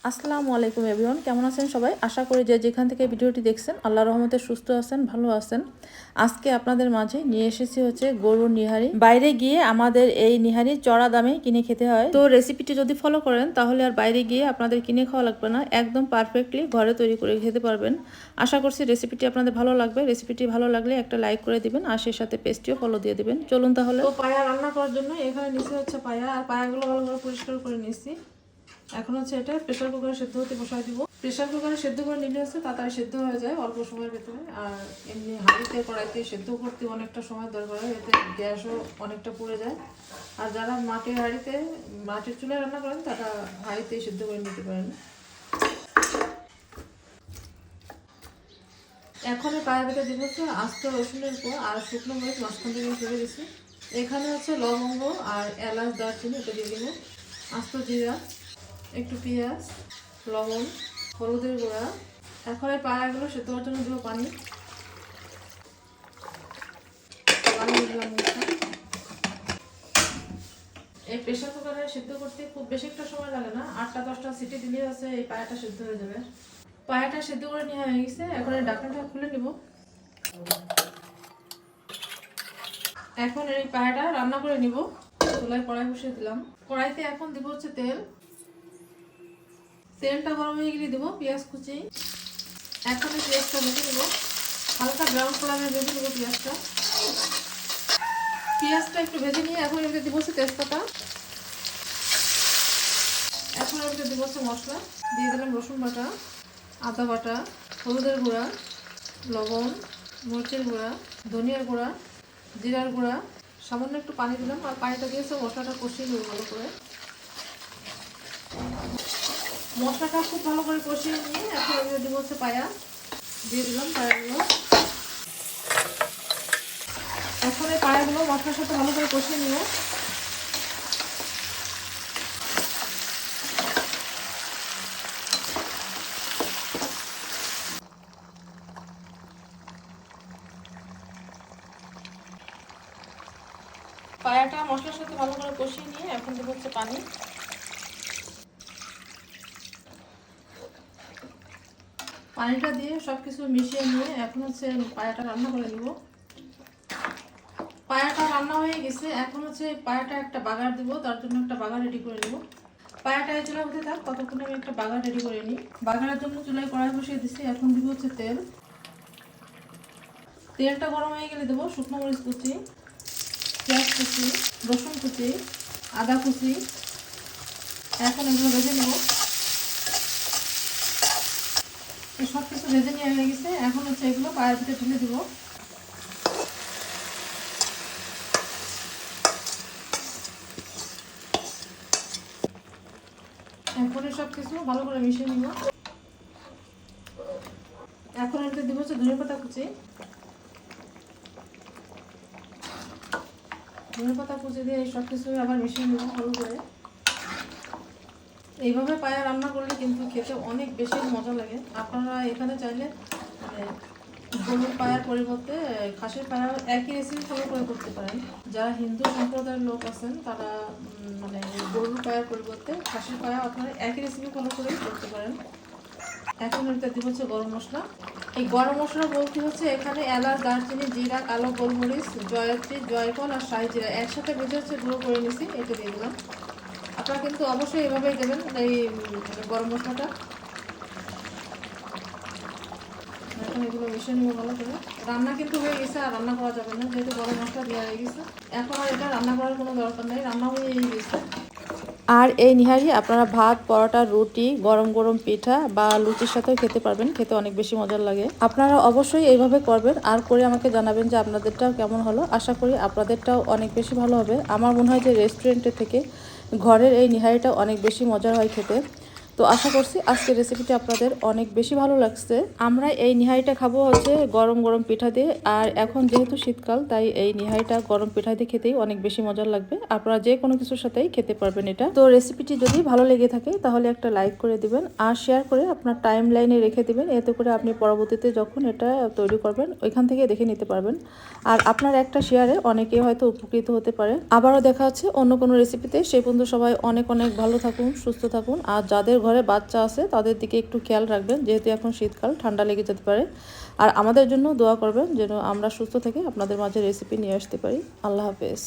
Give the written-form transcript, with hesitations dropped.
আসসালামু আলাইকুম এভরিওয়ান, কেমন আছেন সবাই? আশা করি যে যেখান থেকে ভিডিওটি দেখছেন আল্লাহর রহমতে সুস্থ আছেন, ভালো আছেন। আজকে আপনাদের মাঝে নিয়ে এসেছি হচ্ছে গরুর নিহারি। বাইরে গিয়ে আমাদের এই নিহারি চড়া দামে কিনে খেতে হয়। তো রেসিপিটি যদি ফলো করেন তাহলে আর বাইরে গিয়ে আপনাদের কিনে খাওয়া লাগবে না, একদম পারফেক্টলি ঘরে তৈরি করে খেতে পারবেন। আশা করছি রেসিপিটি আপনাদের ভালো লাগবে। রেসিপিটি ভালো লাগলে একটা লাইক করে দিবেন আর সেই সাথে পেস্টটিও ফলো দিয়ে দিবেন। চলুন তাহলে। তো পায়া রান্না করার জন্য এখানে নিচে হচ্ছে পায়া, আর পায়াগুলো ভালো করে পরিষ্কার করে নিচ্ছি। এখন হচ্ছে এটা প্রেসার কুকারে সেদ্ধ হতে বসাই দিব। প্রেসার কুকারে সেদ্ধ করে নিলে হচ্ছে তাড়াতাড়ি সেদ্ধ হয়ে যায় অল্প সময়ের ভেতরে। আর এমনি হাঁড়িতে কড়াইতে সেদ্ধ করতে অনেকটা সময় দরকার হয়, এতে গ্যাসও অনেকটা পুড়ে যায়। আর যারা মাটির হাঁড়িতে মাটির চুলায় রান্না করেন তারা হাঁড়িতে সেদ্ধ করে নিতে পারেন। এখন পায়ের ভেতরে দিব হচ্ছে আস্ত রসুনের উপর আর শুকনো মরিচ মাঝখান থেকে ফেলে দিচ্ছি। এখানে হচ্ছে লবঙ্গ আর এলাচ দারচিনি এটা দিয়ে দিব, আস্ত জিরা, একটু পেঁয়াজ, লবণ, হলুদের গুঁড়া। এখন এই পায়াগুলো সেদ্ধ হওয়ার জন্য দিব পানি দিলাম। এই প্রেসার কুকারে সেদ্ধ করতে খুব বেশি একটা সময় লাগে না, 8-10টা সিটি দিলে আছে এই পায়াটা সেদ্ধ হয়ে যাবে। পায়াটা সেদ্ধ করে নেওয়া হয়ে গেছে, এখন এই ঢাকনাটা খুলে নিব। এখন এই পায়াটা রান্না করে নিব। চুলায় কড়াই বসিয়ে দিলাম। কড়াইতে এখন দিব হচ্ছে তেল। তেলটা গরম হয়ে গেলে দেবো পেঁয়াজ কুচি। এখন এই পেঁয়াজটা ভেজে নেব, হালকা ব্রাউন কালারে ভেজে নেব পেঁয়াজটা। পেঁয়াজটা একটু ভেজে নিয়ে এখন এর দিব হচ্ছে তেজপাতা। এখন এর দিব হচ্ছে মশলা। দিয়ে দিলাম রসুন বাটা, আদা বাটা, হলুদের গুঁড়া, লবণ, মরিচের গুঁড়া, ধনিয়ার গুঁড়া, জিরার গুঁড়া। সামান্য একটু পানি দিলাম, আর পানিটা দিয়েছে মশলাটা কষিয়ে নেব ভালো করে। মশলাটা খুব ভালো করে কষিয়ে নিয়ে এখন এগুলো দিব হচ্ছে পায়া। দিয়ে দিলাম পায়াগুলো। এখন এই পায়াগুলো মশলার সাথে ভালো করে কষিয়ে নিব। পায়াটা মশলার সাথে ভালো করে কষিয়ে নিয়ে এখন দেবো হচ্ছে পানি। পানিটা দিয়ে সবকিছু মিশিয়ে নিয়ে এখন হচ্ছে পায়াটা রান্না করে নিব। পায়াটা রান্না হয়ে গেছে, এখন হচ্ছে পায়াটা একটা বাগার দিব, তার জন্য একটা বাগার রেডি করে নিব। পায়াটা এই চুলায় হতে থাক, ততক্ষণে আমি একটা বাগার রেডি করে নিই। বাগারের জন্য চুলায় কড়াই বসিয়ে দিচ্ছি। এখন দিব হচ্ছে তেল। তেলটা গরম হয়ে গেলে দেবো শুকনো মরিচ কুচি, পেঁয়াজ কুচি, রসুন কুচি, আদা কুচি। এখন এগুলো ভেজে নেব। এই সব কিছু ভেজে নিয়ে হয়ে গেছে, এখন হচ্ছে এগুলো পায়ের ভিতরে ঢেলে দিব। এখন সব কিছু ভালো করে মিশিয়ে নিব। এখন এতে দিব হচ্ছে ধনে পাতা কুচি। ধনে পাতা কুচি দিয়ে এই সব কিছু আবার মিশিয়ে নেব ভালো করে। এইভাবে পায়া রান্না করলে কিন্তু খেতে অনেক বেশি মজা লাগে। আপনারা এখানে চাইলে মানে গরুর পায়ার পরিবর্তে খাসির পায়া একই রেসিপি ফলো করে করতে পারেন। যারা হিন্দু সম্প্রদায়ের লোক আছেন তারা মানে গরুর পায়ার পরিবর্তে খাসির পায়া আপনারা একই রেসিপি ফলো করেই করতে পারেন। এখন এটা দিব হচ্ছে গরম মশলা। এই গরম মশলা বলতে হচ্ছে এখানে এলাচ, দারচিনি, জিরা, কালো গোলমরিচ, জয়ত্রী, জয়ফল আর শাহি জিরা একসাথে ভেজে হচ্ছে গুঁড়ো করে নিয়েছি, এটা দিয়ে দিলাম। আপনারা কিন্তু অবশ্যই এভাবেই দেবেন এই গরম মশলাটা। এখন এগুলো মিশিয়ে নিব ভালো করে। রান্না কিন্তু হয়ে গেছে, আর রান্না করা যাবে না যেহেতু গরম মশলা দেওয়া হয়ে গেছে। এখন আর এটা রান্না করার কোনো দরকার নেই, রান্না হয়ে গেছে। আর এই নিহারি আপনারা ভাত, পরোটা, রুটি, গরম গরম পিঠা বা লুচির সাথেও খেতে পারবেন, খেতে অনেক বেশি মজার লাগে। আপনারা অবশ্যই এইভাবে করবেন আর করে আমাকে জানাবেন যে আপনাদেরটাও কেমন হলো। আশা করি আপনাদেরটাও অনেক বেশি ভালো হবে। আমার মনে হয় যে রেস্টুরেন্টের থেকে ঘরের এই নিহারিটা অনেক বেশি মজার হয় খেতে। তো আশা করছি আজকের রেসিপিটি আপনাদের অনেক বেশি ভালো লাগছে। আমরা এই নিহারিটা খাবো হচ্ছে গরম গরম পিঠা দিয়ে, আর এখন যেহেতু শীতকাল তাই এই নিহারিটা গরম পিঠা দিয়ে খেতেই অনেক বেশি মজার লাগবে। আপনারা যে কোনো কিছুর সাথেই খেতে পারবেন এটা। তো রেসিপিটি যদি ভালো লেগে থাকে তাহলে একটা লাইক করে দিবেন আর শেয়ার করে আপনার টাইম লাইনে রেখে দিবেন, এতে করে আপনি পরবর্তীতে যখন এটা তৈরি করবেন ওইখান থেকে দেখে নিতে পারবেন। আর আপনার একটা শেয়ারে অনেকে হয়তো উপকৃত হতে পারে। আবারও দেখা হচ্ছে অন্য কোনো রেসিপিতে। সেই পর্যন্ত সবাই অনেক অনেক ভালো থাকুন, সুস্থ থাকুন। আর যাদের ঘরে বাচ্চা আছে তাদের দিকে একটু খেয়াল রাখবেন, যেহেতু এখন শীতকাল, ঠান্ডা লেগে যেতে পারে। আর আমাদের জন্য দোয়া করবেন যেন আমরা সুস্থ থেকে আপনাদের মাঝে রেসিপি নিয়ে আসতে পারি। আল্লাহ হাফেজ।